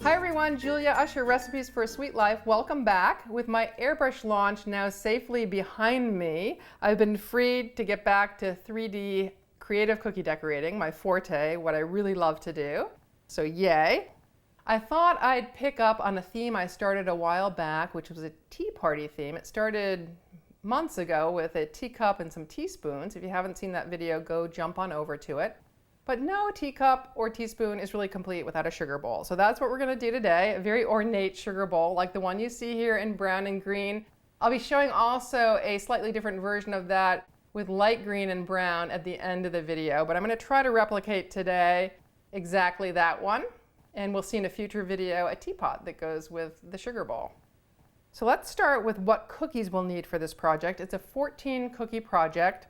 Hi everyone, Julia Usher, Recipes for a Sweet Life. Welcome back. With my airbrush launch now safely behind me, I've been freed to get back to 3D creative cookie decorating, my forte, what I really love to do. So yay. I thought I'd pick up on a theme I started a while back, which was a tea party theme. It started months ago with a teacup and some teaspoons. If you haven't seen that video, go jump on over to it. But no teacup or teaspoon is really complete without a sugar bowl. So that's what we're going to do today, a very ornate sugar bowl like the one you see here in brown and green. I'll be showing also a slightly different version of that with light green and brown at the end of the video. But I'm going to try to replicate today exactly that one. And we'll see in a future video a teapot that goes with the sugar bowl. So let's start with what cookies we'll need for this project. It's a 14 cookie project,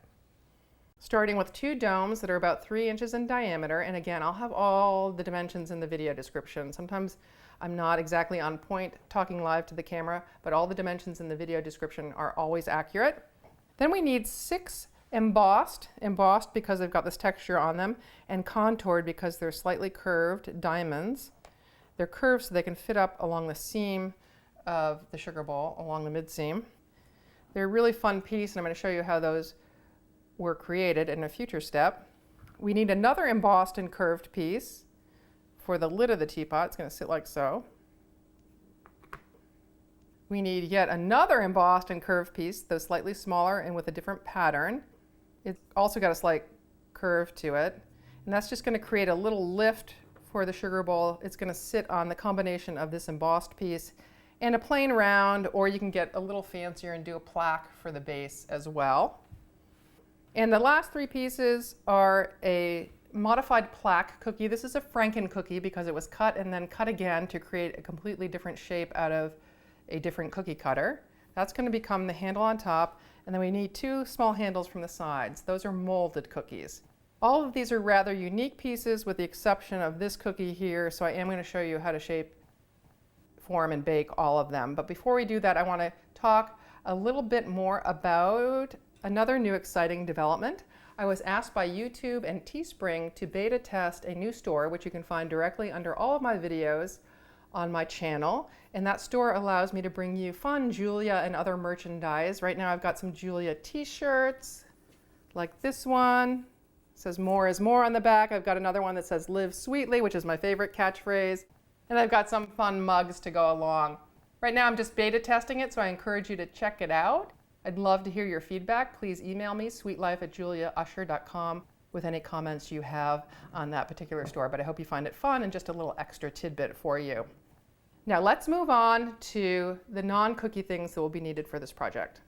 starting with 2 domes that are about 3 inches in diameter. And again, I'll have all the dimensions in the video description. Sometimes I'm not exactly on point talking live to the camera, but all the dimensions in the video description are always accurate. Then we need 6 embossed because they've got this texture on them, and contoured because they're slightly curved diamonds. They're curved so they can fit up along the seam of the sugar bowl, along the mid-seam. They're a really fun piece, and I'm going to show you how those were created in a future step. We need another embossed and curved piece for the lid of the teapot. It's going to sit like so. We need yet another embossed and curved piece, though slightly smaller and with a different pattern. It's also got a slight curve to it. And that's just going to create a little lift for the sugar bowl. It's going to sit on the combination of this embossed piece and a plain round, or you can get a little fancier and do a plaque for the base as well. And the last 3 pieces are a modified plaque cookie. This is a frankencookie because it was cut and then cut again to create a completely different shape out of a different cookie cutter. That's going to become the handle on top, and then we need 2 small handles from the sides. Those are molded cookies. All of these are rather unique pieces with the exception of this cookie here, so I am going to show you how to shape, form, and bake all of them. But before we do that, I want to talk a little bit more about another new exciting development. I was asked by YouTube and Teespring to beta test a new store, which you can find directly under all of my videos on my channel. And that store allows me to bring you fun Julia and other merchandise. Right now I've got some Julia t-shirts, like this one. It says more is more on the back. I've got another one that says live sweetly, which is my favorite catchphrase. And I've got some fun mugs to go along. Right now I'm just beta testing it, so I encourage you to check it out. I'd love to hear your feedback. Please email me, sweetlife@juliausher.com, with any comments you have on that particular store. But I hope you find it fun and just a little extra tidbit for you. Now let's move on to the non-cookie things that will be needed for this project.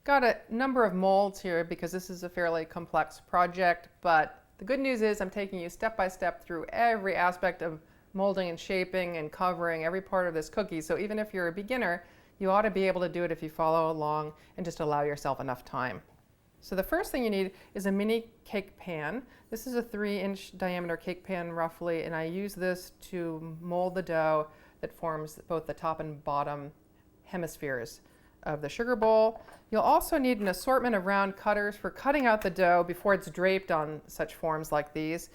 Got a number of molds here because this is a fairly complex project, but the good news is I'm taking you step by step through every aspect of molding and shaping and covering every part of this cookie. So even if you're a beginner, you ought to be able to do it if you follow along and just allow yourself enough time. So the first thing you need is a mini cake pan. This is a 3-inch diameter cake pan roughly, and I use this to mold the dough that forms both the top and bottom hemispheres of the sugar bowl. You'll also need an assortment of round cutters for cutting out the dough before it's draped on such forms like these.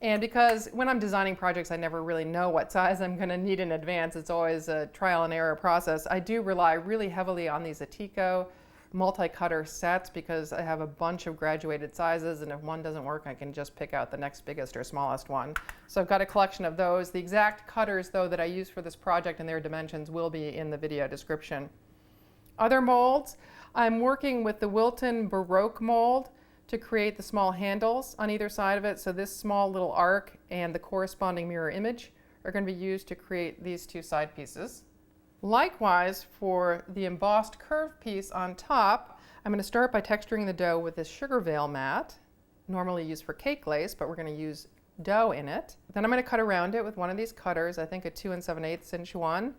And because when I'm designing projects, I never really know what size I'm going to need in advance. It's always a trial and error process. I do rely really heavily on these Atico multi-cutter sets because I have a bunch of graduated sizes, and if one doesn't work, I can just pick out the next biggest or smallest one. So I've got a collection of those. The exact cutters, though, that I use for this project and their dimensions will be in the video description. Other molds, I'm working with the Wilton Baroque mold to create the small handles on either side of it. So this small little arc and the corresponding mirror image are going to be used to create these 2 side pieces. Likewise, for the embossed curved piece on top, I'm going to start by texturing the dough with this SugarVeil mat, normally used for cake lace, but we're going to use dough in it. Then I'm going to cut around it with one of these cutters, I think a 2 7/8 inch one.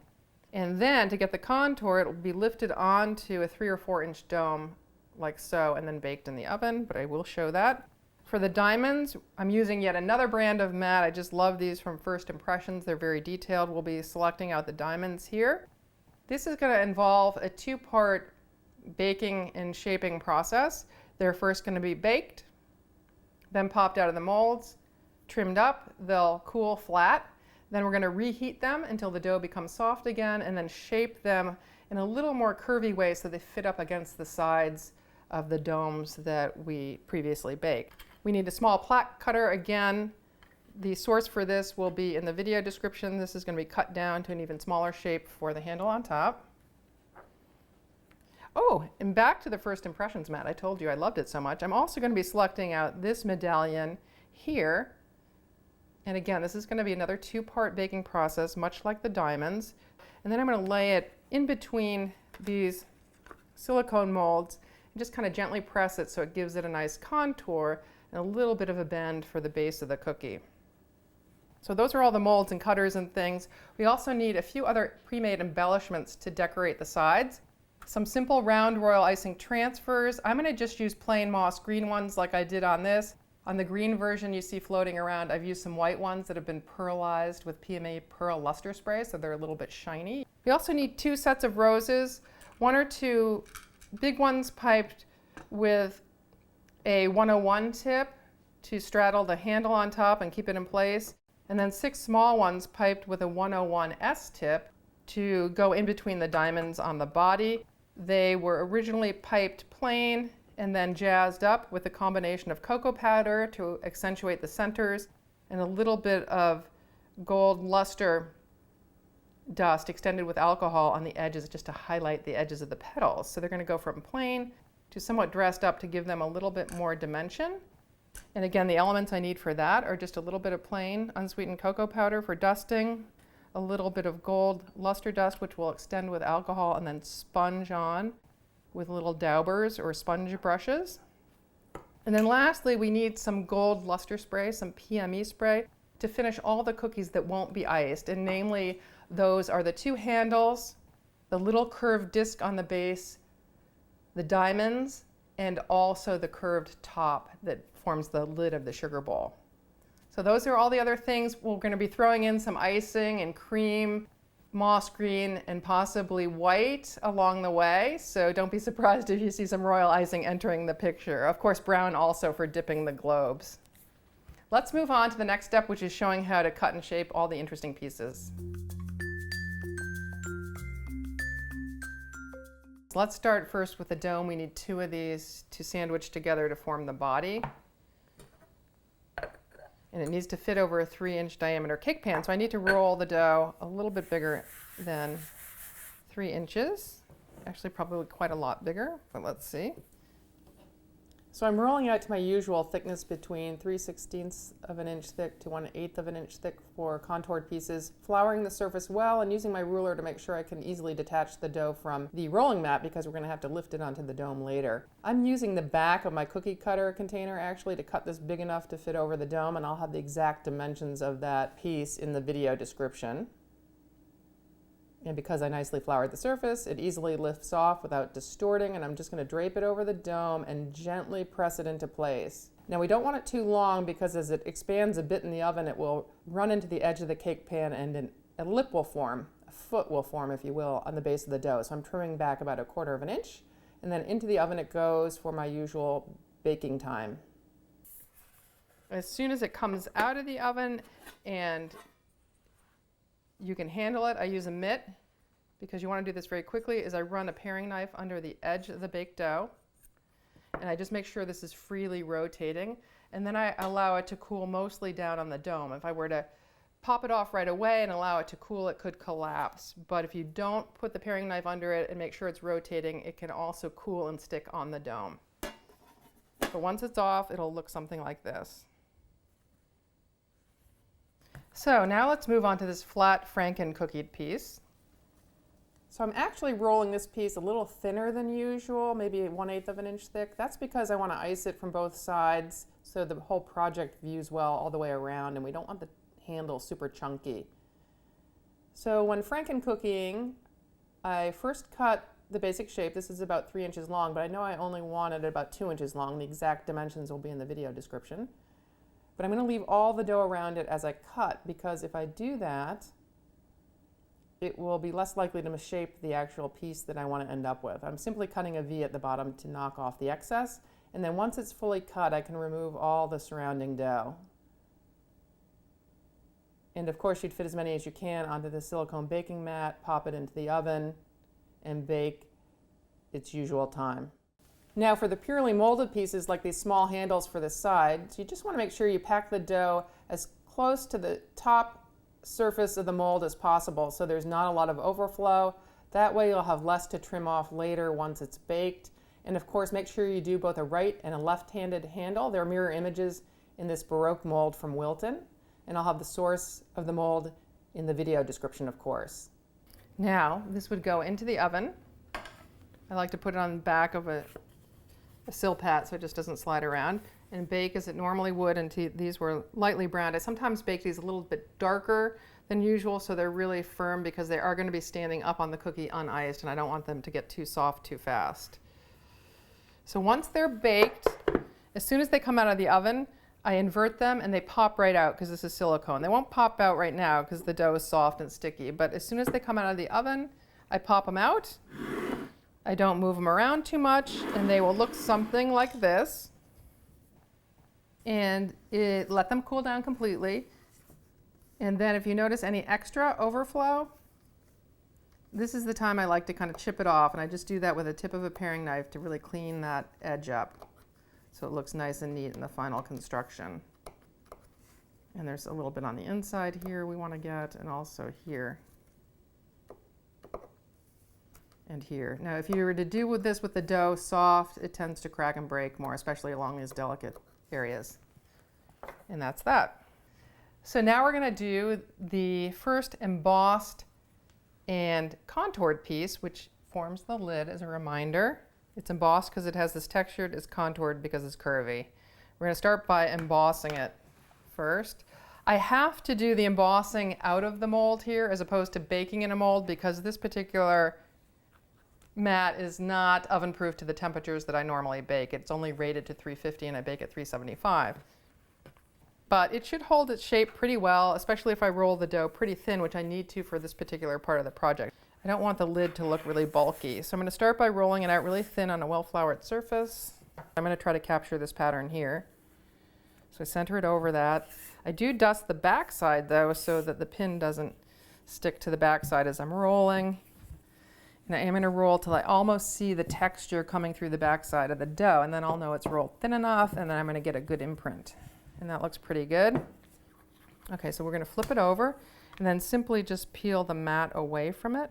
And then to get the contour, it will be lifted onto a 3 or 4 inch dome like so, and then baked in the oven, but I will show that. For the diamonds, I'm using yet another brand of mat. I just love these from First Impressions. They're very detailed. We'll be selecting out the diamonds here. This is going to involve a 2-part baking and shaping process. They're first going to be baked, then popped out of the molds, trimmed up. They'll cool flat. Then we're going to reheat them until the dough becomes soft again, and then shape them in a little more curvy way so they fit up against the sides of the domes that we previously baked. We need a small plaque cutter again. The source for this will be in the video description. This is going to be cut down to an even smaller shape for the handle on top. Oh, and back to the First Impressions mat. I told you I loved it so much. I'm also going to be selecting out this medallion here. And again, this is going to be another two-part baking process, much like the diamonds. And then I'm going to lay it in between these silicone molds and just kind of gently press it so it gives it a nice contour and a little bit of a bend for the base of the cookie. So those are all the molds and cutters and things. We also need a few other pre-made embellishments to decorate the sides. Some simple round royal icing transfers. I'm going to just use plain moss green ones like I did on this. On the green version you see floating around, I've used some white ones that have been pearlized with PMA Pearl Luster Spray, so they're a little bit shiny. We also need 2 sets of roses, 1 or 2 big ones piped with a 101 tip to straddle the handle on top and keep it in place, and then 6 small ones piped with a 101S tip to go in between the diamonds on the body. They were originally piped plain and then jazzed up with a combination of cocoa powder to accentuate the centers and a little bit of gold luster dust extended with alcohol on the edges just to highlight the edges of the petals. So they're going to go from plain to somewhat dressed up to give them a little bit more dimension. And again, the elements I need for that are just a little bit of plain unsweetened cocoa powder for dusting, a little bit of gold luster dust which will extend with alcohol and then sponge on with little daubers or sponge brushes. And then lastly, we need some gold luster spray, some PME spray, to finish all the cookies that won't be iced. And namely, those are the 2 handles, the little curved disc on the base, the diamonds, and also the curved top that forms the lid of the sugar bowl. So those are all the other things. We're going to be throwing in some icing and cream, moss green, and possibly white along the way. So don't be surprised if you see some royal icing entering the picture. Of course, brown also for dipping the globes. Let's move on to the next step, which is showing how to cut and shape all the interesting pieces. Let's start first with the dome. We need 2 of these to sandwich together to form the body. And it needs to fit over a 3-inch diameter cake pan. So I need to roll the dough a little bit bigger than 3 inches. Actually, probably quite a lot bigger, but let's see. So I'm rolling out to my usual thickness between 3/16 of an inch thick to 1/8 of an inch thick for contoured pieces, flouring the surface well and using my ruler to make sure I can easily detach the dough from the rolling mat because we're going to have to lift it onto the dome later. I'm using the back of my cookie cutter container actually to cut this big enough to fit over the dome, and I'll have the exact dimensions of that piece in the video description. And because I nicely floured the surface, it easily lifts off without distorting, and I'm just going to drape it over the dome and gently press it into place. Now we don't want it too long because as it expands a bit in the oven, it will run into the edge of the cake pan and a lip will form, a foot will form, if you will, on the base of the dough. So I'm trimming back about 1/4 of an inch, and then into the oven it goes for my usual baking time. As soon as it comes out of the oven and you can handle it, I use a mitt because you want to do this very quickly, is I run a paring knife under the edge of the baked dough and I just make sure this is freely rotating, and then I allow it to cool mostly down on the dome. If I were to pop it off right away and allow it to cool, it could collapse, but if you don't put the paring knife under it and make sure it's rotating, it can also cool and stick on the dome. But once it's off, it'll look something like this. So now let's move on to this flat frankencookied piece. So I'm actually rolling this piece a little thinner than usual, maybe 1/8 of an inch thick. That's because I want to ice it from both sides so the whole project views well all the way around, and we don't want the handle super chunky. So when frankencooking, I first cut the basic shape. This is about 3 inches long, but I know I only wanted it about 2 inches long. The exact dimensions will be in the video description. But I'm going to leave all the dough around it as I cut, because if I do that, it will be less likely to misshape the actual piece that I want to end up with. I'm simply cutting a V at the bottom to knock off the excess, and then once it's fully cut, I can remove all the surrounding dough. And of course you'd fit as many as you can onto the silicone baking mat, pop it into the oven, and bake its usual time. Now for the purely molded pieces, like these small handles for the sides, you just want to make sure you pack the dough as close to the top surface of the mold as possible so there's not a lot of overflow. That way you'll have less to trim off later once it's baked. And of course make sure you do both a right and a left-handed handle. There are mirror images in this Baroque mold from Wilton, and I'll have the source of the mold in the video description, of course. Now this would go into the oven. I like to put it on the back of a silpat so it just doesn't slide around, and bake as it normally would until these were lightly browned. I sometimes bake these a little bit darker than usual so they're really firm because they are going to be standing up on the cookie uniced and I don't want them to get too soft too fast. So once they're baked, as soon as they come out of the oven, I invert them and they pop right out because this is silicone. They won't pop out right now because the dough is soft and sticky, but as soon as they come out of the oven, I pop them out. I don't move them around too much, and they will look something like this. And let them cool down completely. And then if you notice any extra overflow, this is the time I like to kind of chip it off, and I just do that with a tip of a paring knife to really clean that edge up so it looks nice and neat in the final construction. And there's a little bit on the inside here we want to get, and also here. And here. Now if you were to do with this with the dough soft, it tends to crack and break more, especially along these delicate areas. And that's that. So now we're going to do the first embossed and contoured piece, which forms the lid as a reminder. It's embossed because it has this texture, it's contoured because it's curvy. We're going to start by embossing it first. I have to do the embossing out of the mold here as opposed to baking in a mold because this particular mat is not oven proof to the temperatures that I normally bake. It's only rated to 350 and I bake at 375. But it should hold its shape pretty well, especially if I roll the dough pretty thin, which I need to for this particular part of the project. I don't want the lid to look really bulky. So I'm going to start by rolling it out really thin on a well-floured surface. I'm going to try to capture this pattern here. So I center it over that. I do dust the back side though so that the pin doesn't stick to the back side as I'm rolling. And I am going to roll till I almost see the texture coming through the back side of the dough, and then I'll know it's rolled thin enough, and then I'm going to get a good imprint. And that looks pretty good. Okay, so we're going to flip it over and then simply just peel the mat away from it.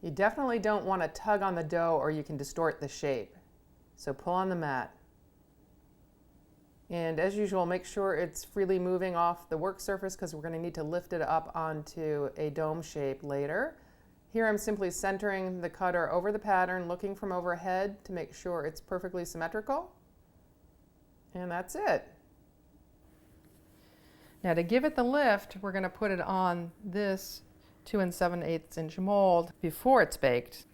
You definitely don't want to tug on the dough or you can distort the shape. So pull on the mat. And as usual, make sure it's freely moving off the work surface because we're going to need to lift it up onto a dome shape later. Here I'm simply centering the cutter over the pattern, looking from overhead to make sure it's perfectly symmetrical. And that's it. Now to give it the lift, we're going to put it on this 2 7/8 inch mold before it's baked.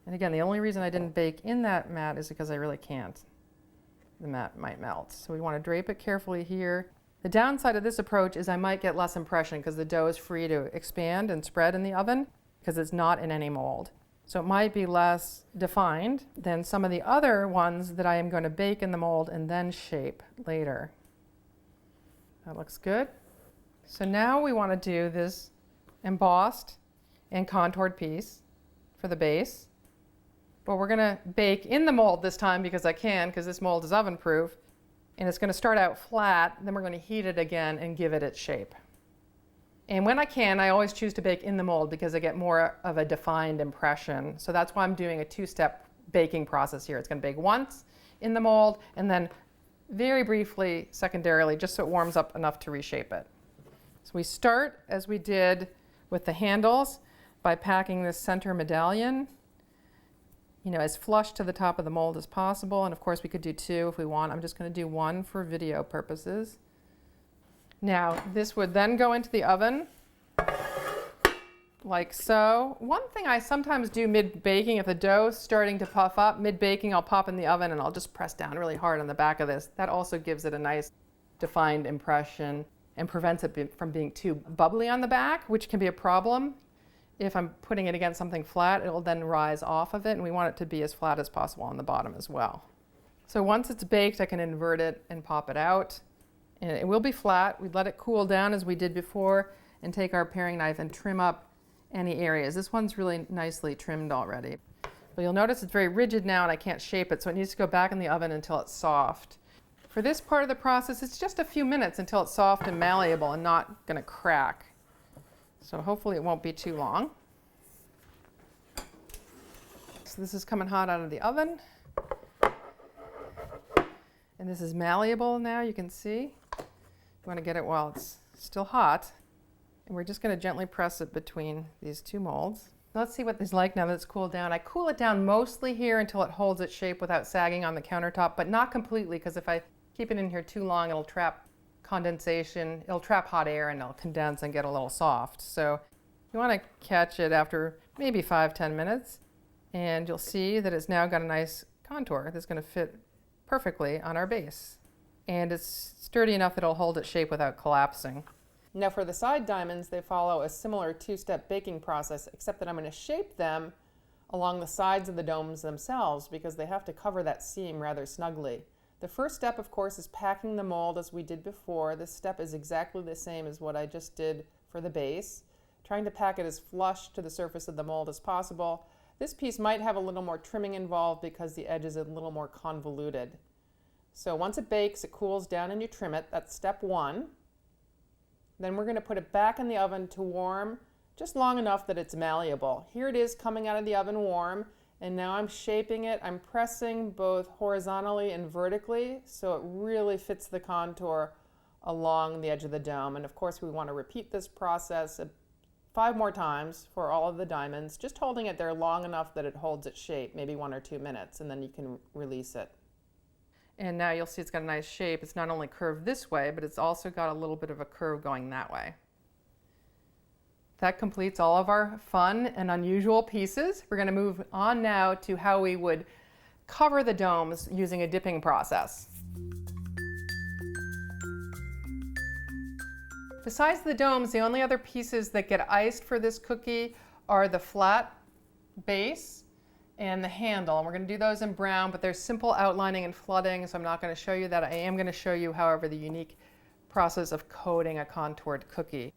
And again, the only reason I didn't bake in that mat is because I really can't. The mat might melt. So we want to drape it carefully here. The downside of this approach is I might get less impression because the dough is free to expand and spread in the oven because it's not in any mold. So it might be less defined than some of the other ones that I am going to bake in the mold and then shape later. That looks good. So now we want to do this embossed and contoured piece for the base. But we're going to bake in the mold this time because I can, because this mold is oven proof. And it's going to start out flat, then we're going to heat it again and give it its shape. And when I can, I always choose to bake in the mold because I get more of a defined impression. So that's why I'm doing a 2-step baking process here. It's going to bake once in the mold and then very briefly secondarily just so it warms up enough to reshape it. So we start as we did with the handles by packing this center medallion, as flush to the top of the mold as possible. And of course we could do 2 if we want. I'm just going to do 1 for video purposes. Now this would then go into the oven like so. One thing I sometimes do mid-baking, if the dough is starting to puff up, mid-baking I'll pop in the oven and I'll just press down really hard on the back of this. That also gives it a nice defined impression and prevents it from being too bubbly on the back, which can be a problem. If I'm putting it against something flat, it'll then rise off of it, and we want it to be as flat as possible on the bottom as well. So once it's baked, I can invert it and pop it out. And it will be flat. We'd let it cool down as we did before and take our paring knife and trim up any areas. This one's really nicely trimmed already. But you'll notice it's very rigid now and I can't shape it, so it needs to go back in the oven until it's soft. For this part of the process, it's just a few minutes until it's soft and malleable and not going to crack. So hopefully it won't be too long. So this is coming hot out of the oven. And this is malleable now, you can see. You want to get it while it's still hot. And we're just going to gently press it between these two molds. Let's see what this is like now that it's cooled down. I cool it down mostly here until it holds its shape without sagging on the countertop, but not completely, because if I keep it in here too long, it'll trap condensation, it'll trap hot air and it'll condense and get a little soft. So you want to catch it after maybe 5-10 minutes, and you'll see that it's now got a nice contour that's going to fit perfectly on our base. And it's sturdy enough that it'll hold its shape without collapsing. Now for the side diamonds, they follow a similar two-step baking process, except that I'm going to shape them along the sides of the domes themselves because they have to cover that seam rather snugly. The first step, of course, is packing the mold as we did before. This step is exactly the same as what I just did for the base, trying to pack it as flush to the surface of the mold as possible. This piece might have a little more trimming involved because the edge is a little more convoluted. So once it bakes, it cools down and you trim it. That's step one. Then we're going to put it back in the oven to warm just long enough that it's malleable. Here it is coming out of the oven warm, and now I'm shaping it. I'm pressing both horizontally and vertically so it really fits the contour along the edge of the dome. And of course we want to repeat this process 5 more times for all of the diamonds, just holding it there long enough that it holds its shape, maybe 1 or 2 minutes, and then you can release it. And now you'll see it's got a nice shape. It's not only curved this way, but it's also got a little bit of a curve going that way. That completes all of our fun and unusual pieces. We're going to move on now to how we would cover the domes using a dipping process. Besides the domes, the only other pieces that get iced for this cookie are the flat base and the handle, and we're going to do those in brown, but there's simple outlining and flooding, so I'm not going to show you that. I am going to show you, however, the unique process of coating a contoured cookie.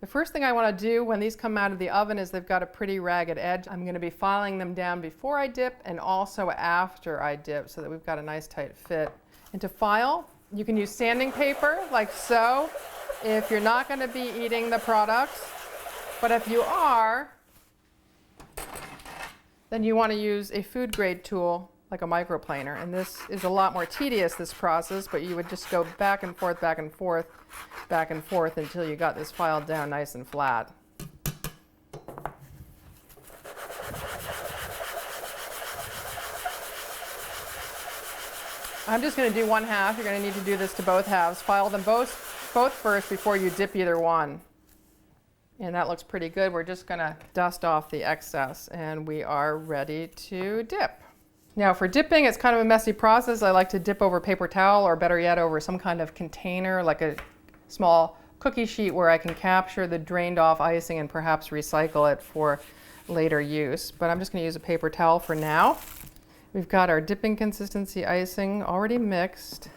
The first thing I want to do when these come out of the oven is they've got a pretty ragged edge. I'm going to be filing them down before I dip and also after I dip so that we've got a nice tight fit. And to file, you can use sanding paper like so if you're not going to be eating the product, but if you are, then you want to use a food grade tool like a microplaner. And this is a lot more tedious, this process, but you would just go back and forth, back and forth, back and forth until you got this filed down nice and flat. I'm just going to do one half. You're going to need to do this to both halves. File them both first before you dip either one. And that looks pretty good. We're just going to dust off the excess and we are ready to dip. Now for dipping, it's kind of a messy process. I like to dip over paper towel, or better yet over some kind of container like a small cookie sheet where I can capture the drained off icing and perhaps recycle it for later use. But I'm just going to use a paper towel for now. We've got our dipping consistency icing already mixed,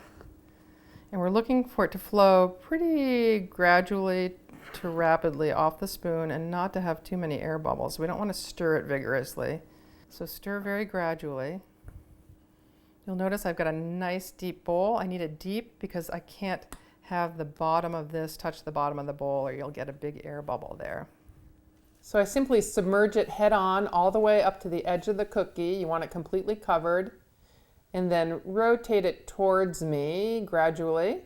and we're looking for it to flow pretty gradually to rapidly off the spoon and not to have too many air bubbles. We don't want to stir it vigorously. So stir very gradually. You'll notice I've got a nice deep bowl. I need it deep because I can't have the bottom of this touch the bottom of the bowl or you'll get a big air bubble there. So I simply submerge it head on all the way up to the edge of the cookie. You want it completely covered, and then rotate it towards me gradually.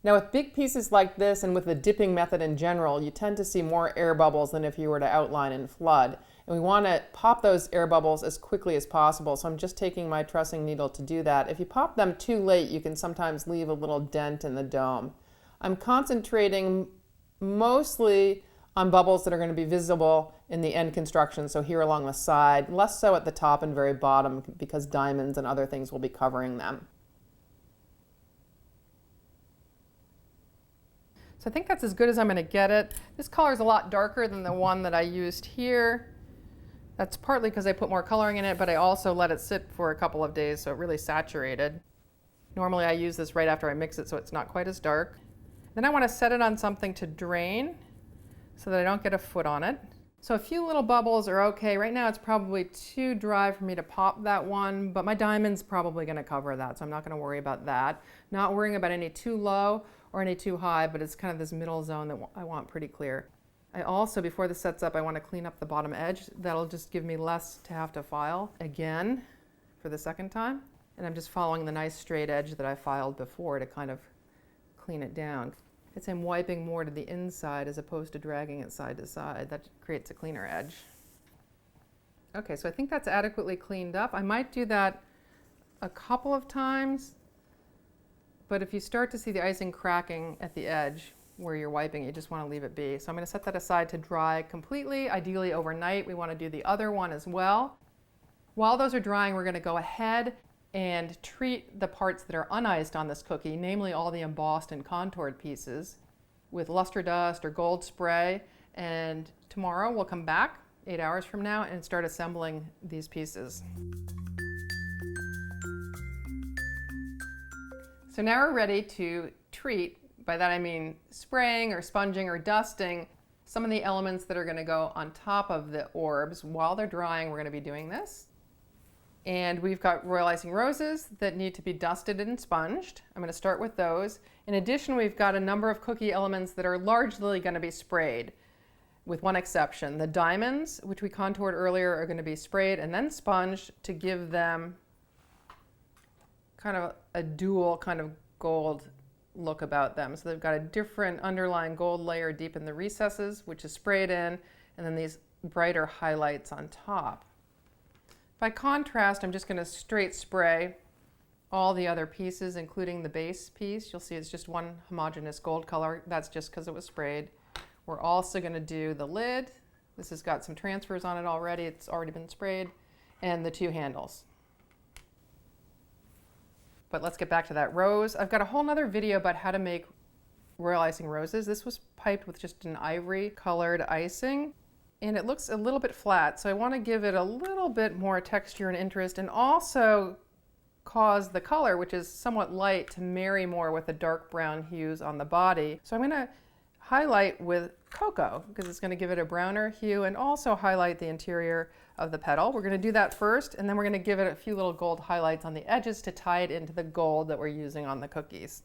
Now with big pieces like this and with the dipping method in general, you tend to see more air bubbles than if you were to outline and flood. And we want to pop those air bubbles as quickly as possible, so I'm just taking my trussing needle to do that. If you pop them too late, you can sometimes leave a little dent in the dome. I'm concentrating mostly on bubbles that are going to be visible in the end construction, so here along the side, less so at the top and very bottom because diamonds and other things will be covering them. So I think that's as good as I'm going to get it. This color is a lot darker than the one that I used here. That's partly because I put more coloring in it, but I also let it sit for a couple of days so it really saturated. Normally I use this right after I mix it so it's not quite as dark. Then I want to set it on something to drain so that I don't get a foot on it. So a few little bubbles are okay. Right now it's probably too dry for me to pop that one, but my diamond's probably going to cover that, so I'm not going to worry about that. Not worrying about any too low or any too high, but it's kind of this middle zone that I want pretty clear. I also, before this sets up, I want to clean up the bottom edge. That'll just give me less to have to file again for the second time. And I'm just following the nice straight edge that I filed before to kind of clean it down. It's I'm wiping more to the inside as opposed to dragging it side to side. That creates a cleaner edge. Okay, so I think that's adequately cleaned up. I might do that a couple of times, but if you start to see the icing cracking at the edge where you're wiping, you just want to leave it be. So I'm going to set that aside to dry completely, ideally overnight. We want to do the other one as well. While those are drying, we're going to go ahead and treat the parts that are uniced on this cookie, namely all the embossed and contoured pieces, with luster dust or gold spray. And tomorrow we'll come back 8 hours from now and start assembling these pieces. So now we're ready to treat, by that I mean spraying or sponging or dusting, some of the elements that are going to go on top of the orbs. While they're drying, we're going to be doing this. And we've got royal icing roses that need to be dusted and sponged. I'm going to start with those. In addition, we've got a number of cookie elements that are largely going to be sprayed, with one exception. The diamonds, which we contoured earlier, are going to be sprayed and then sponged to give them kind of a dual kind of gold look about them. So they've got a different underlying gold layer deep in the recesses, which is sprayed in, and then these brighter highlights on top. By contrast, I'm just going to straight spray all the other pieces, including the base piece. You'll see it's just one homogeneous gold color. That's just because it was sprayed. We're also going to do the lid. This has got some transfers on it already. It's already been sprayed. And the two handles. But let's get back to that rose. I've got a whole nother video about how to make royal icing roses. This was piped with just an ivory colored icing. And it looks a little bit flat, so I want to give it a little bit more texture and interest, and also cause the color, which is somewhat light, to marry more with the dark brown hues on the body. So I'm going to highlight with cocoa, because it's going to give it a browner hue, and also highlight the interior of the petal. We're going to do that first, and then we're going to give it a few little gold highlights on the edges to tie it into the gold that we're using on the cookies.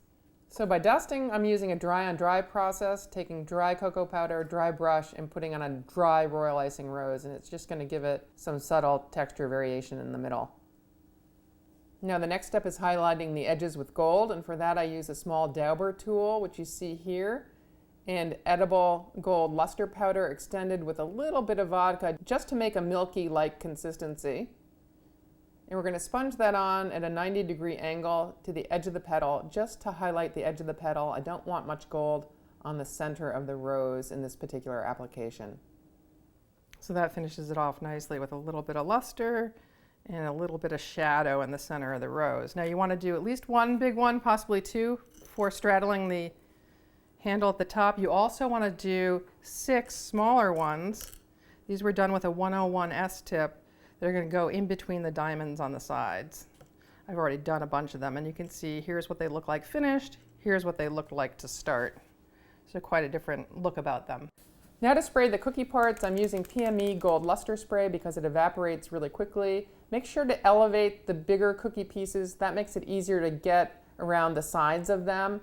So by dusting, I'm using a dry on dry process, taking dry cocoa powder, dry brush, and putting on a dry royal icing rose, and it's just going to give it some subtle texture variation in the middle. Now the next step is highlighting the edges with gold, and for that I use a small dauber tool, which you see here, and edible gold luster powder extended with a little bit of vodka just to make a milky-like consistency. And we're going to sponge that on at a 90-degree angle to the edge of the petal, just to highlight the edge of the petal. I don't want much gold on the center of the rose in this particular application. So that finishes it off nicely with a little bit of luster and a little bit of shadow in the center of the rose. Now you want to do at least one big one, possibly two, before straddling the handle at the top. You also want to do 6 smaller ones. These were done with a 101S tip. They're going to go in between the diamonds on the sides. I've already done a bunch of them, and you can see here's what they look like finished, here's what they look like to start. So quite a different look about them. Now to spray the cookie parts, I'm using PME Gold Luster Spray because it evaporates really quickly. Make sure to elevate the bigger cookie pieces. That makes it easier to get around the sides of them.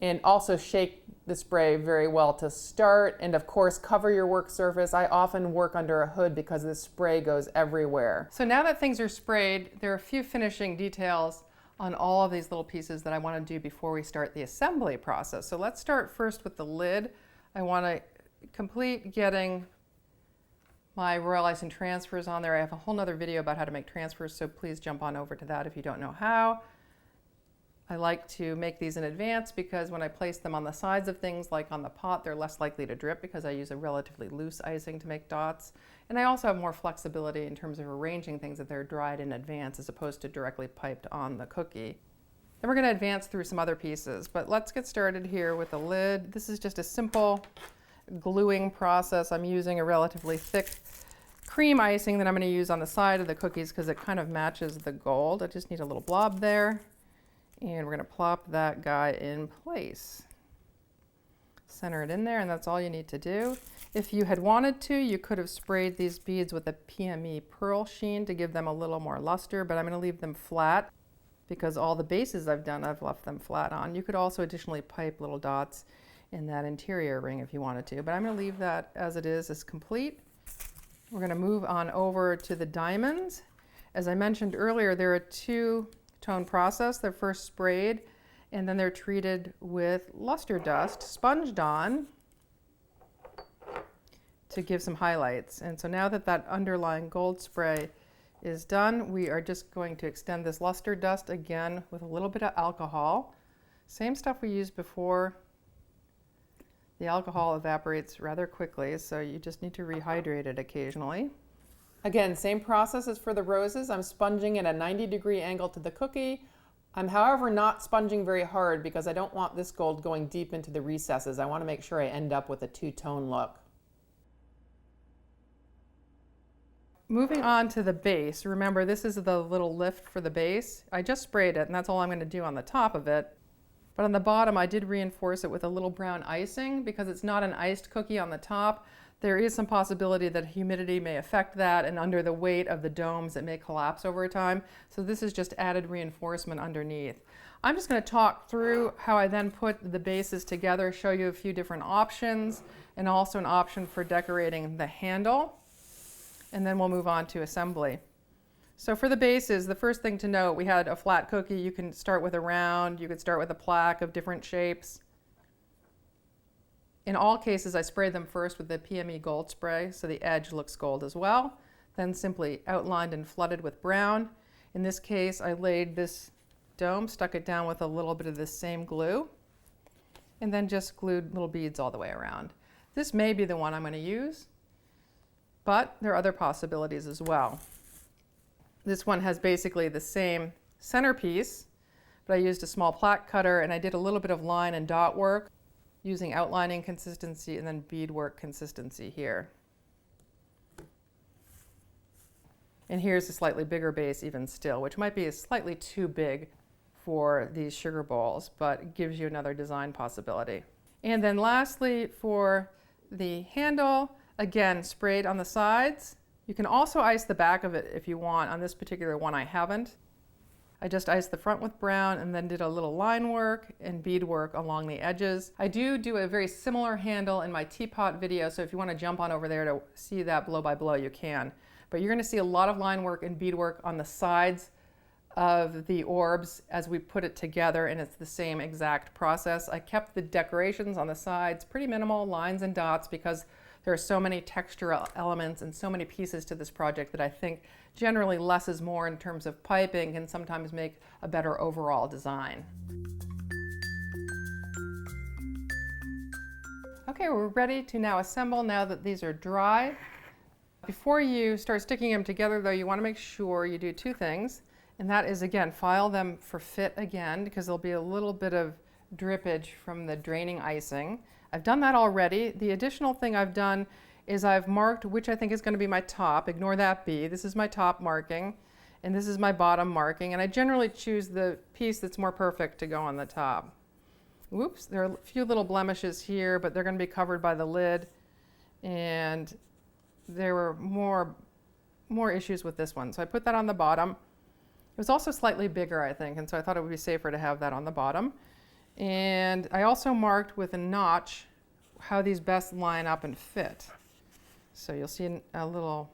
And also shake the spray very well to start, and of course cover your work surface. I often work under a hood because the spray goes everywhere. So now that things are sprayed, there are a few finishing details on all of these little pieces that I want to do before we start the assembly process. So let's start first with the lid. I want to complete getting my royal icing transfers on there. I have a whole nother video about how to make transfers, so please jump on over to that if you don't know how. I like to make these in advance because when I place them on the sides of things like on the pot, they're less likely to drip because I use a relatively loose icing to make dots. And I also have more flexibility in terms of arranging things that they're dried in advance as opposed to directly piped on the cookie. Then we're going to advance through some other pieces, but let's get started here with the lid. This is just a simple gluing process. I'm using a relatively thick cream icing that I'm going to use on the side of the cookies because it kind of matches the gold. I just need a little blob there. And we're going to plop that guy in place. Center it in there, and that's all you need to do. If you had wanted to, you could have sprayed these beads with a PME pearl sheen to give them a little more luster, but I'm going to leave them flat because all the bases I've done, I've left them flat on. You could also additionally pipe little dots in that interior ring if you wanted to, but I'm going to leave that as it is, as complete. We're going to move on over to the diamonds. As I mentioned earlier, they're a two-tone process. They're first sprayed, and then they're treated with luster dust, sponged on, to give some highlights. And so now that that underlying gold spray is done, we are just going to extend this luster dust again with a little bit of alcohol. Same stuff we used before. The alcohol evaporates rather quickly, so you just need to rehydrate it occasionally. Again, same process as for the roses. I'm sponging at a 90-degree angle to the cookie. I'm, however, not sponging very hard because I don't want this gold going deep into the recesses. I want to make sure I end up with a two-tone look. Moving on to the base, remember this is the little lift for the base. I just sprayed it, and that's all I'm going to do on the top of it. But on the bottom, I did reinforce it with a little brown icing because it's not an iced cookie on the top. There is some possibility that humidity may affect that, and under the weight of the domes, it may collapse over time. So this is just added reinforcement underneath. I'm just going to talk through how I then put the bases together, show you a few different options, and also an option for decorating the handle. And then we'll move on to assembly. So for the bases, the first thing to note, we had a flat cookie. You can start with a round, you could start with a plaque of different shapes. In all cases, I sprayed them first with the PME gold spray, so the edge looks gold as well. Then simply outlined and flooded with brown. In this case, I laid this dome, stuck it down with a little bit of this same glue, and then just glued little beads all the way around. This may be the one I'm going to use, but there are other possibilities as well. This one has basically the same centerpiece, but I used a small plaque cutter and I did a little bit of line and dot work using outlining consistency and then beadwork consistency here. And here's a slightly bigger base even still, which might be slightly too big for these sugar bowls, but gives you another design possibility. And then lastly, for the handle, again, sprayed on the sides. You can also ice the back of it if you want. On this particular one, I haven't. I just iced the front with brown and then did a little line work and bead work along the edges. I do a very similar handle in my teapot video, so if you want to jump on over there to see that blow by blow, you can. But you're going to see a lot of line work and bead work on the sides of the orbs as we put it together, and it's the same exact process. I kept the decorations on the sides pretty minimal, lines and dots, because there are so many textural elements and so many pieces to this project that I think generally less is more in terms of piping can sometimes make a better overall design. Okay, we're ready to now assemble now that these are dry. Before you start sticking them together though, you want to make sure you do two things, and that is, again, file them for fit again because there'll be a little bit of drippage from the draining icing. I've done that already. The additional thing I've done is I've marked which I think is going to be my top. Ignore that B. This is my top marking, and this is my bottom marking, and I generally choose the piece that's more perfect to go on the top. Whoops, there are a few little blemishes here, but they're going to be covered by the lid, and there were more issues with this one. So I put that on the bottom. It was also slightly bigger, I think, and so I thought it would be safer to have that on the bottom. And I also marked with a notch how these best line up and fit. So you'll see a little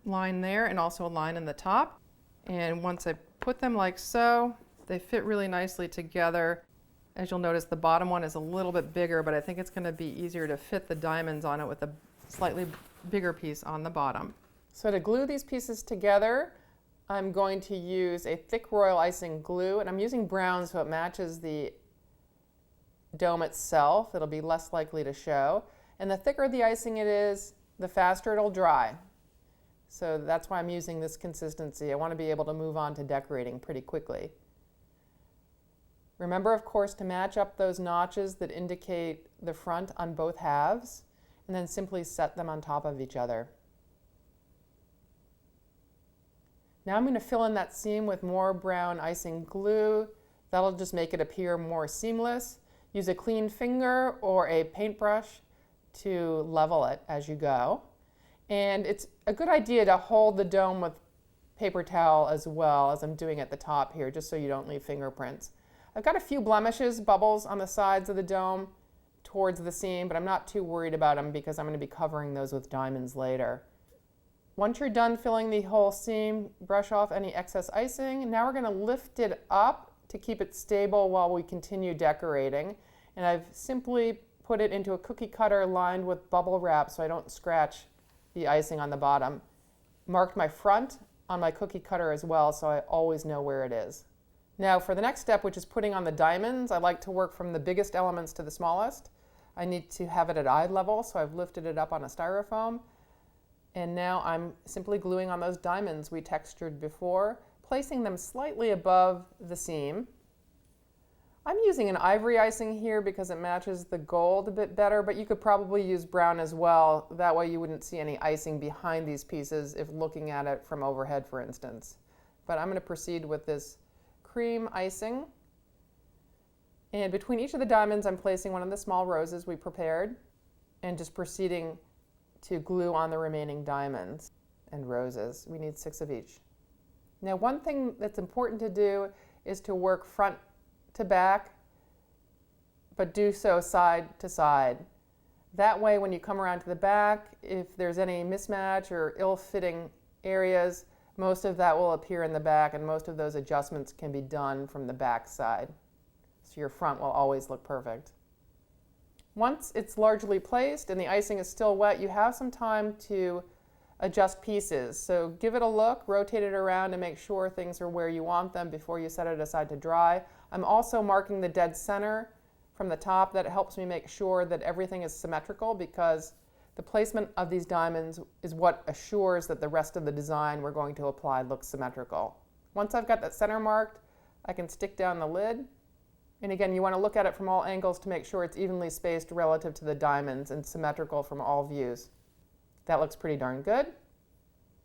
line there and also a line in the top. And once I put them like so, they fit really nicely together. As you'll notice, the bottom one is a little bit bigger, but I think it's going to be easier to fit the diamonds on it with a slightly bigger piece on the bottom. So to glue these pieces together, I'm going to use a thick royal icing glue, and I'm using brown so it matches the dome itself. It'll be less likely to show. And the thicker the icing it is, the faster it'll dry. So that's why I'm using this consistency. I want to be able to move on to decorating pretty quickly. Remember, of course, to match up those notches that indicate the front on both halves, and then simply set them on top of each other. Now I'm going to fill in that seam with more brown icing glue, That'll just make it appear more seamless. Use a clean finger or a paintbrush to level it as you go. And it's a good idea to hold the dome with paper towel as well, as I'm doing at the top here, just so you don't leave fingerprints. I've got a few blemishes, bubbles on the sides of the dome towards the seam, but I'm not too worried about them because I'm going to be covering those with diamonds later. Once you're done filling the whole seam, brush off any excess icing. Now we're going to lift it up to keep it stable while we continue decorating. And I've simply put it into a cookie cutter lined with bubble wrap so I don't scratch the icing on the bottom. Marked my front on my cookie cutter as well, so I always know where it is. Now for the next step, which is putting on the diamonds, I like to work from the biggest elements to the smallest. I need to have it at eye level, so I've lifted it up on a styrofoam. And now I'm simply gluing on those diamonds we textured before, placing them slightly above the seam. I'm using an ivory icing here because it matches the gold a bit better, but you could probably use brown as well. That way you wouldn't see any icing behind these pieces if looking at it from overhead, for instance. But I'm going to proceed with this cream icing. And between each of the diamonds, I'm placing one of the small roses we prepared and just proceeding to glue on the remaining diamonds and roses. We need 6 of each. Now, one thing that's important to do is to work front to back, but do so side to side. That way, when you come around to the back, if there's any mismatch or ill-fitting areas, most of that will appear in the back, and most of those adjustments can be done from the back side. So your front will always look perfect. Once it's largely placed and the icing is still wet, you have some time to adjust pieces. So give it a look, rotate it around, and make sure things are where you want them before you set it aside to dry. I'm also marking the dead center from the top. That helps me make sure that everything is symmetrical, because the placement of these diamonds is what assures that the rest of the design we're going to apply looks symmetrical. Once I've got that center marked, I can stick down the lid. And again, you want to look at it from all angles to make sure it's evenly spaced relative to the diamonds and symmetrical from all views. That looks pretty darn good.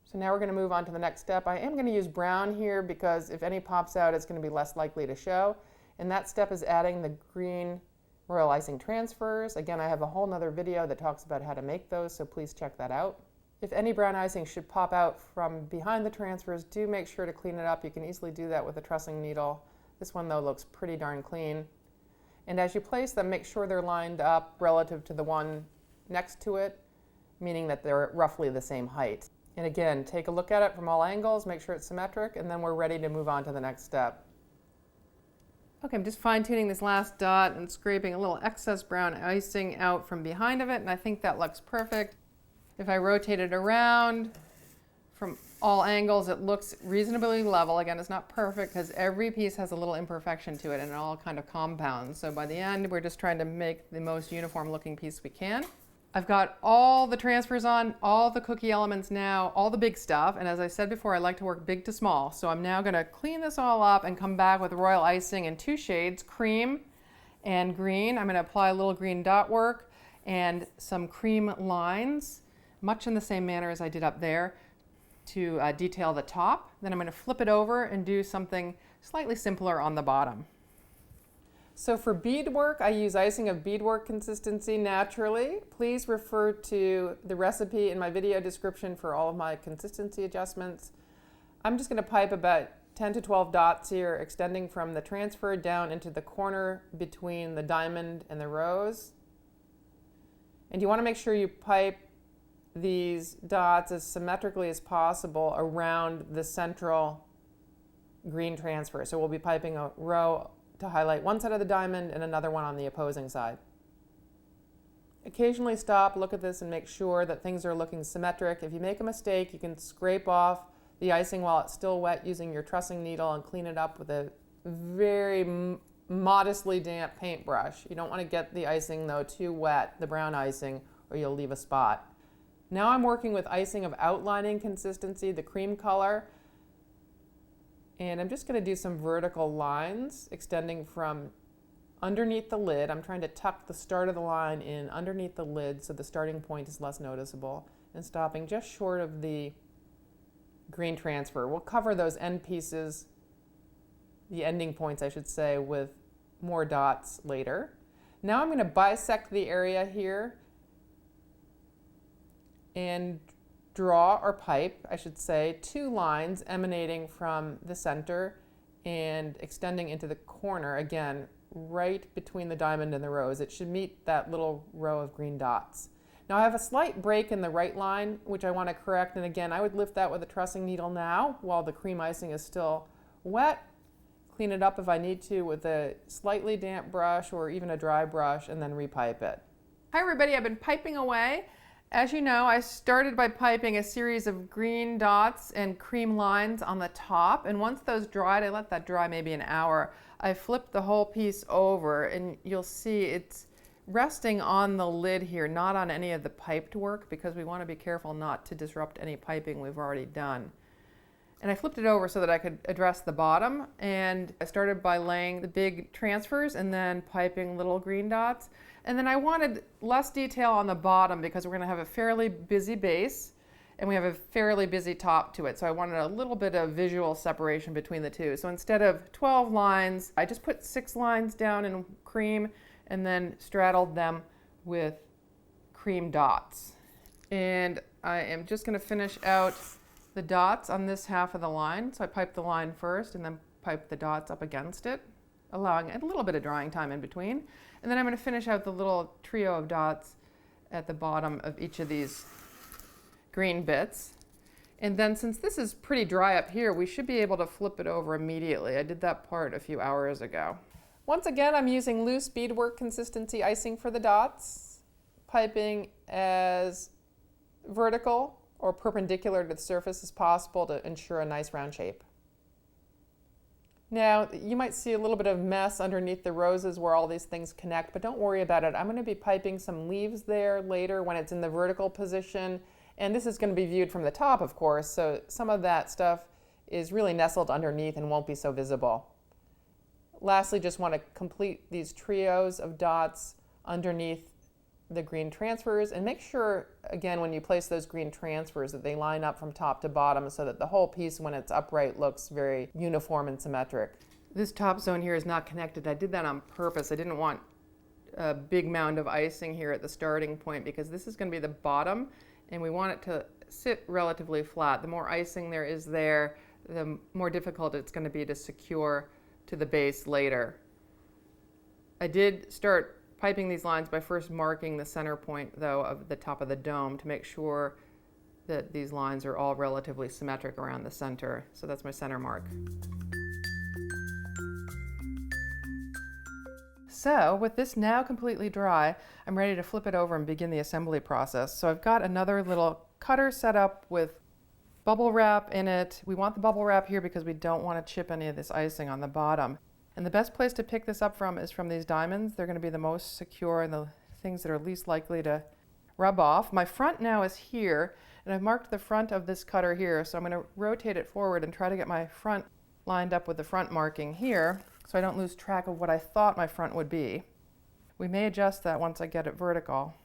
So now we're going to move on to the next step. I am going to use brown here because if any pops out, it's going to be less likely to show. And that step is adding the green royal icing transfers. Again, I have a whole nother video that talks about how to make those, so please check that out. If any brown icing should pop out from behind the transfers, do make sure to clean it up. You can easily do that with a trussing needle. This one, though, looks pretty darn clean. And as you place them, make sure they're lined up relative to the one next to it, meaning that they're roughly the same height. And again, take a look at it from all angles, make sure it's symmetric, and then we're ready to move on to the next step. Okay, I'm just fine-tuning this last dot and scraping a little excess brown icing out from behind of it, and I think that looks perfect. If I rotate it around from all angles, it looks reasonably level. Again, it's not perfect because every piece has a little imperfection to it and it all kind of compounds. So by the end, we're just trying to make the most uniform looking piece we can. I've got all the transfers on, all the cookie elements now, all the big stuff. And as I said before, I like to work big to small. So I'm now going to clean this all up and come back with royal icing in 2 shades, cream and green. I'm going to apply a little green dot work and some cream lines, much in the same manner as I did up there, to detail the top. Then I'm going to flip it over and do something slightly simpler on the bottom. So for beadwork, I use icing of beadwork consistency naturally. Please refer to the recipe in my video description for all of my consistency adjustments. I'm just going to pipe about 10 to 12 dots here, extending from the transfer down into the corner between the diamond and the rose. And you want to make sure you pipe these dots as symmetrically as possible around the central green transfer. So we'll be piping a row to highlight one side of the diamond and another one on the opposing side. Occasionally stop, look at this, and make sure that things are looking symmetric. If you make a mistake, you can scrape off the icing while it's still wet using your trussing needle and clean it up with a very modestly damp paintbrush. You don't want to get the icing, though, too wet, the brown icing, or you'll leave a spot. Now I'm working with icing of outlining consistency, the cream color, and I'm just going to do some vertical lines extending from underneath the lid. I'm trying to tuck the start of the line in underneath the lid so the starting point is less noticeable, and stopping just short of the green transfer. We'll cover those end pieces the ending points, I should say, with more dots later. Now I'm going to bisect the area here and draw or pipe, I should say, 2 lines emanating from the center and extending into the corner, again, right between the diamond and the rose. It should meet that little row of green dots. Now I have a slight break in the right line, which I want to correct, and again, I would lift that with a trussing needle now while the cream icing is still wet. Clean it up if I need to with a slightly damp brush or even a dry brush, and then repipe it. Hi everybody, I've been piping away. As you know, I started by piping a series of green dots and cream lines on the top, and once those dried, I let that dry maybe an hour. I flipped the whole piece over, and you'll see it's resting on the lid here, not on any of the piped work, because we want to be careful not to disrupt any piping we've already done. And I flipped it over so that I could address the bottom, and I started by laying the big transfers and then piping little green dots. And then I wanted less detail on the bottom because we're going to have a fairly busy base and we have a fairly busy top to it. So I wanted a little bit of visual separation between the two. So instead of 12 lines, I just put 6 lines down in cream and then straddled them with cream dots. And I am just going to finish out the dots on this half of the line. So I piped the line first and then piped the dots up against it, allowing a little bit of drying time in between. And then I'm going to finish out the little trio of dots at the bottom of each of these green bits. And then since this is pretty dry up here, we should be able to flip it over immediately. I did that part a few hours ago. Once again, I'm using loose beadwork consistency icing for the dots, piping as vertical or perpendicular to the surface as possible to ensure a nice round shape. Now, you might see a little bit of mess underneath the roses where all these things connect, but don't worry about it. I'm going to be piping some leaves there later when it's in the vertical position, and this is going to be viewed from the top, of course, so some of that stuff is really nestled underneath and won't be so visible. Lastly, just want to complete these trios of dots underneath the green transfers, and make sure, again, when you place those green transfers that they line up from top to bottom so that the whole piece, when it's upright, looks very uniform and symmetric. This top zone here is not connected. I did that on purpose. I didn't want a big mound of icing here at the starting point because this is going to be the bottom and we want it to sit relatively flat. The more icing there is there, the more difficult it's going to be to secure to the base later. I did start piping these lines by first marking the center point, though, of the top of the dome to make sure that these lines are all relatively symmetric around the center. So that's my center mark. So with this now completely dry, I'm ready to flip it over and begin the assembly process. So I've got another little cutter set up with bubble wrap in it. We want the bubble wrap here because we don't want to chip any of this icing on the bottom. And the best place to pick this up from is from these diamonds. They're going to be the most secure and the things that are least likely to rub off. My front now is here, and I've marked the front of this cutter here, so I'm going to rotate it forward and try to get my front lined up with the front marking here so I don't lose track of what I thought my front would be. We may adjust that once I get it vertical.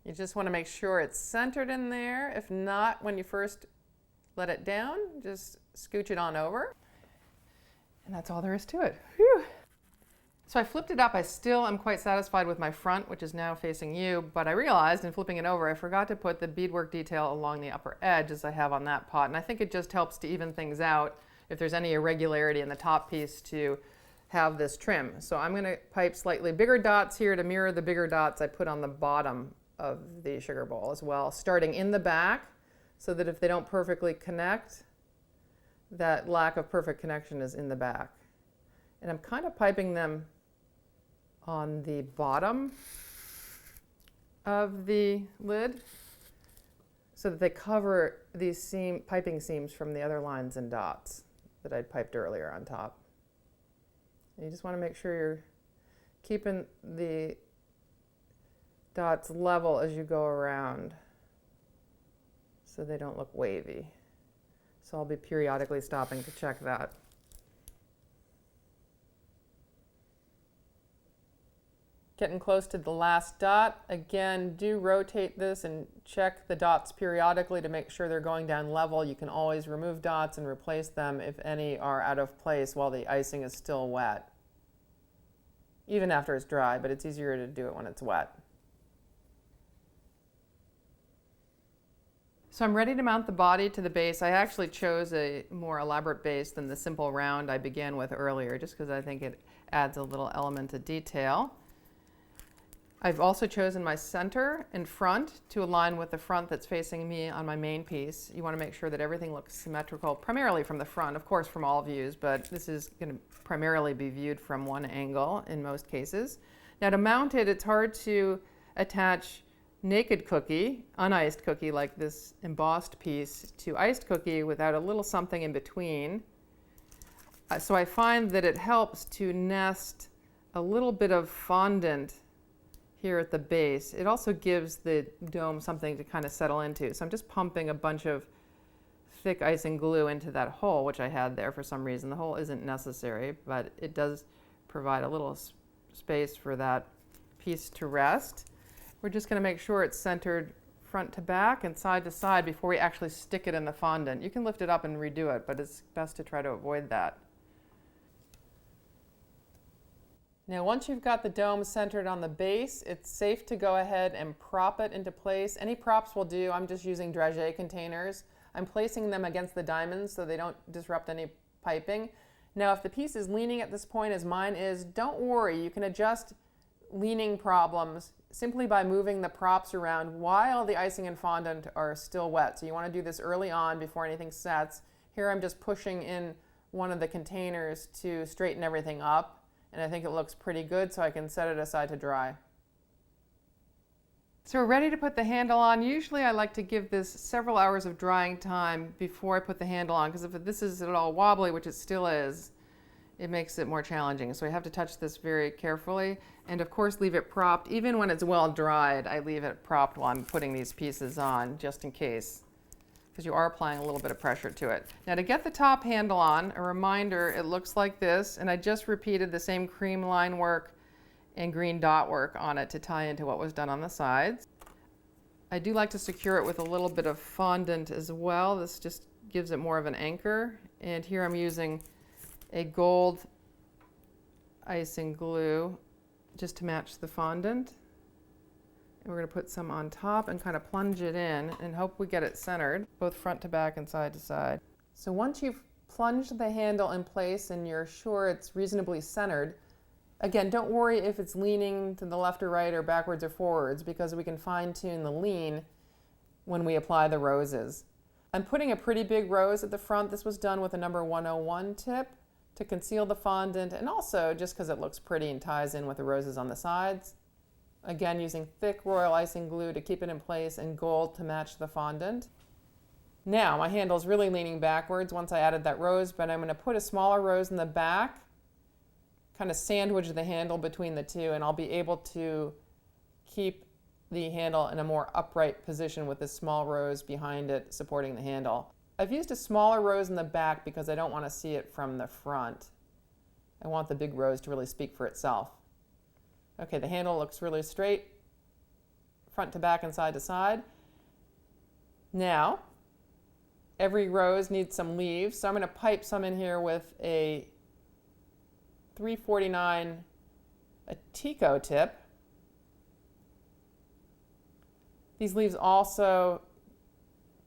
You just want to make sure it's centered in there. If not, when you first let it down, just scooch it on over. And that's all there is to it. Whew. So I flipped it up. I still am quite satisfied with my front, which is now facing you, but I realized in flipping it over, I forgot to put the beadwork detail along the upper edge as I have on that pot. And I think it just helps to even things out if there's any irregularity in the top piece to have this trim. So I'm going to pipe slightly bigger dots here to mirror the bigger dots I put on the bottom of the sugar bowl as well, starting in the back, so that if they don't perfectly connect, that lack of perfect connection is in the back. And I'm kind of piping them on the bottom of the lid so that they cover these piping seams from the other lines and dots that I'd piped earlier on top. And you just want to make sure you're keeping the dots level as you go around so they don't look wavy. So I'll be periodically stopping to check that. Getting close to the last dot. Again, do rotate this and check the dots periodically to make sure they're going down level. You can always remove dots and replace them if any are out of place while the icing is still wet. Even after it's dry, but it's easier to do it when it's wet. So I'm ready to mount the body to the base. I actually chose a more elaborate base than the simple round I began with earlier, just because I think it adds a little element of detail. I've also chosen my center and front to align with the front that's facing me on my main piece. You want to make sure that everything looks symmetrical, primarily from the front, of course from all views, but this is going to primarily be viewed from one angle in most cases. Now to mount it, it's hard to attach naked cookie, uniced cookie like this embossed piece, to iced cookie without a little something in between. So I find that it helps to nest a little bit of fondant here at the base. It also gives the dome something to kind of settle into. So I'm just pumping a bunch of thick icing glue into that hole, which I had there for some reason. The hole isn't necessary, but it does provide a little space for that piece to rest. We're just going to make sure it's centered front to back and side to side before we actually stick it in the fondant. You can lift it up and redo it, but it's best to try to avoid that. Now once you've got the dome centered on the base, it's safe to go ahead and prop it into place. Any props will do. I'm just using dragé containers. I'm placing them against the diamonds so they don't disrupt any piping. Now if the piece is leaning at this point, as mine is, don't worry. You can adjust leaning problems simply by moving the props around while the icing and fondant are still wet. So you want to do this early on before anything sets. Here I'm just pushing in one of the containers to straighten everything up. And I think it looks pretty good, so I can set it aside to dry. So we're ready to put the handle on. Usually I like to give this several hours of drying time before I put the handle on, because if this is at all wobbly, which it still is, it makes it more challenging. So I have to touch this very carefully, and of course leave it propped. Even when it's well dried, I leave it propped while I'm putting these pieces on, just in case, because you are applying a little bit of pressure to it. Now to get the top handle on, a reminder, it looks like this, and I just repeated the same cream line work and green dot work on it to tie into what was done on the sides. I do like to secure it with a little bit of fondant as well. This just gives it more of an anchor. And here I'm using a gold icing glue just to match the fondant. And we're going to put some on top and kind of plunge it in and hope we get it centered, both front to back and side to side. So once you've plunged the handle in place and you're sure it's reasonably centered, again, don't worry if it's leaning to the left or right or backwards or forwards, because we can fine-tune the lean when we apply the roses. I'm putting a pretty big rose at the front. This was done with a number 101 tip to conceal the fondant, and also just because it looks pretty and ties in with the roses on the sides. Again, using thick royal icing glue to keep it in place and gold to match the fondant. Now, my handle's really leaning backwards once I added that rose, but I'm going to put a smaller rose in the back, kind of sandwich the handle between the two, and I'll be able to keep the handle in a more upright position with this small rose behind it supporting the handle. I've used a smaller rose in the back because I don't want to see it from the front. I want the big rose to really speak for itself. Okay, the handle looks really straight, front to back and side to side. Now, every rose needs some leaves, so I'm going to pipe some in here with a 349 Atico tip. These leaves also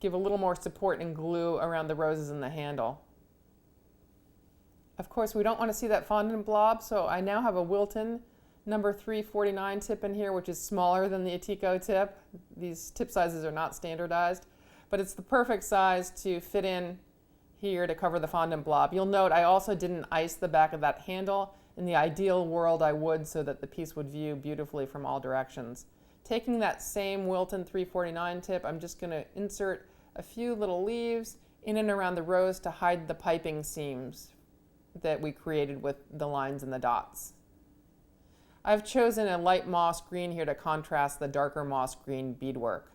give a little more support and glue around the roses in the handle. Of course, we don't want to see that fondant blob, so I now have a Wilton number 349 tip in here, which is smaller than the Atico tip. These tip sizes are not standardized, but it's the perfect size to fit in here to cover the fondant blob. You'll note I also didn't ice the back of that handle. In the ideal world, I would, so that the piece would view beautifully from all directions. Taking that same Wilton 349 tip, I'm just going to insert a few little leaves in and around the rose to hide the piping seams that we created with the lines and the dots. I've chosen a light moss green here to contrast the darker moss green beadwork.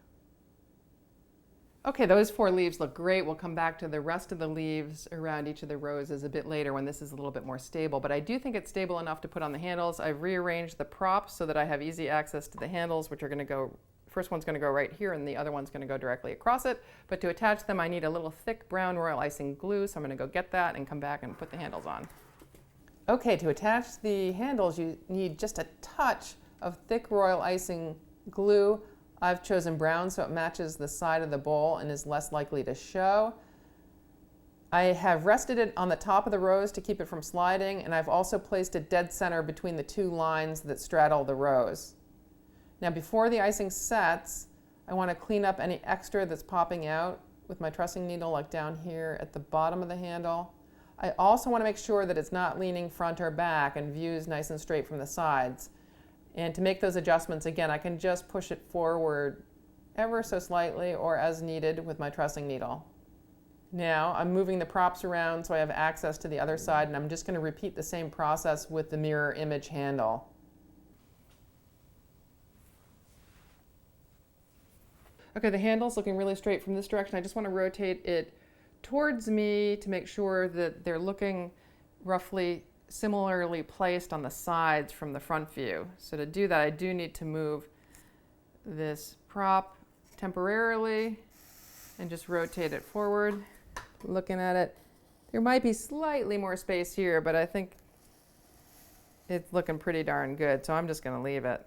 Okay, those 4 leaves look great. We'll come back to the rest of the leaves around each of the roses a bit later when this is a little bit more stable, but I do think it's stable enough to put on the handles. I've rearranged the props so that I have easy access to the handles, which are going to go, first one's going to go right here and the other one's going to go directly across it. But to attach them, I need a little thick brown royal icing glue, so I'm going to go get that and come back and put the handles on. Okay, to attach the handles, you need just a touch of thick royal icing glue. I've chosen brown so it matches the side of the bowl and is less likely to show. I have rested it on the top of the rose to keep it from sliding, and I've also placed it dead center between the 2 lines that straddle the rose. Now before the icing sets, I want to clean up any extra that's popping out with my trussing needle, like down here at the bottom of the handle. I also want to make sure that it's not leaning front or back and views nice and straight from the sides. And to make those adjustments, again, I can just push it forward ever so slightly or as needed with my trussing needle. Now I'm moving the props around so I have access to the other side, and I'm just going to repeat the same process with the mirror image handle. Okay, the handle's looking really straight from this direction. I just want to rotate it towards me to make sure that they're looking roughly similarly placed on the sides from the front view. So to do that, I do need to move this prop temporarily and just rotate it forward. Looking at it, there might be slightly more space here, but I think it's looking pretty darn good, so I'm just going to leave it.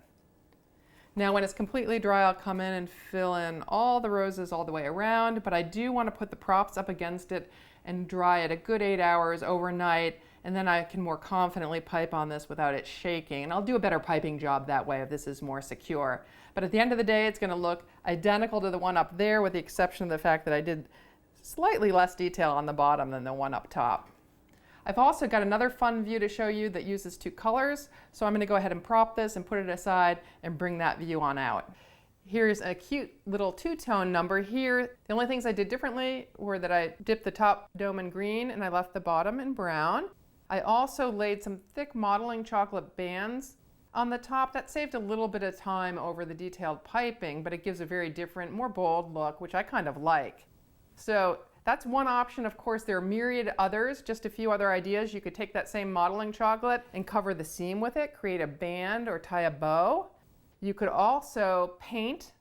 Now when it's completely dry, I'll come in and fill in all the roses all the way around, but I do want to put the props up against it and dry it a good 8 hours overnight, and then I can more confidently pipe on this without it shaking. And I'll do a better piping job that way if this is more secure. But at the end of the day, it's going to look identical to the one up there, with the exception of the fact that I did slightly less detail on the bottom than the one up top. I've also got another fun view to show you that uses 2 colors, so I'm going to go ahead and prop this and put it aside and bring that view on out. Here's a cute little 2-tone number here. The only things I did differently were that I dipped the top dome in green and I left the bottom in brown. I also laid some thick modeling chocolate bands on the top. That saved a little bit of time over the detailed piping, but it gives a very different, more bold look, which I kind of like. So that's one option. Of course, there are myriad others, just a few other ideas. You could take that same modeling chocolate and cover the seam with it, create a band or tie a bow. You could also paint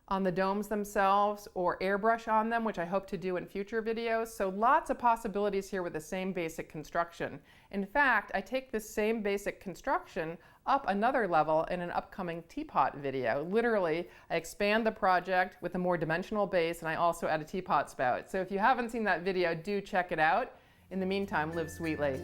on the domes themselves or airbrush on them, which I hope to do in future videos. So lots of possibilities here with the same basic construction. In fact, I take this same basic construction up another level in an upcoming teapot video. Literally, I expand the project with a more dimensional base, and I also add a teapot spout. So if you haven't seen that video, do check it out. In the meantime, live sweetly.